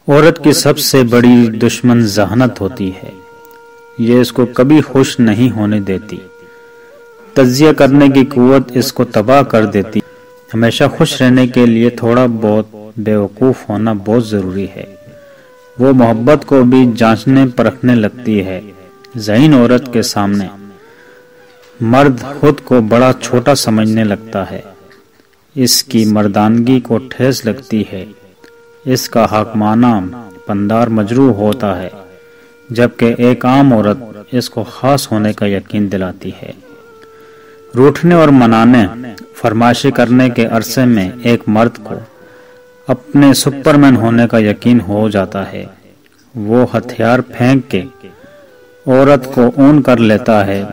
عورت کی سب سے بڑی دشمن ذہانت ہوتی ہے، یہ اس کو کبھی خوش نہیں ہونے دیتی۔ تجزیہ کرنے کی قوت اس کو تباہ کر دیتی۔ ہمیشہ خوش رہنے کے لیے تھوڑا بہت بیوقوف ہونا بہت ضروری ہے۔ وہ محبت کو بھی جانچنے پرکھنے لگتی ہے۔ ذہین عورت کے سامنے مرد خود کو بڑا چھوٹا سمجھنے لگتا ہے، اس کی مردانگی کو ٹھیس لگتی ہے، اس کا حاکمانہ پندار مجروح ہوتا ہے، جبکہ ایک عام عورت اس کو خاص ہونے کا یقین دلاتی ہے۔ روٹھنے اور منانے، فرمائشی کرنے کے عرصے میں ایک مرد کو اپنے سپرمین ہونے کا یقین ہو جاتا ہے۔ وہ ہتھیار پھینک کے عورت کو اون کر لیتا ہے۔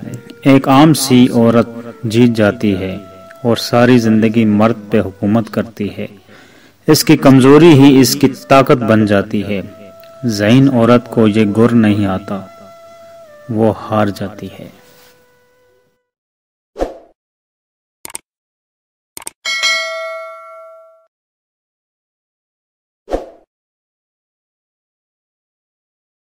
ایک عام سی عورت جیت جاتی ہے اور ساری زندگی مرد پہ حکومت کرتی ہے۔ اس کی کمزوری ہی اس کی طاقت بن جاتی ہے۔ ذہین عورت کو یہ گر نہیں آتا، وہ ہار جاتی ہے۔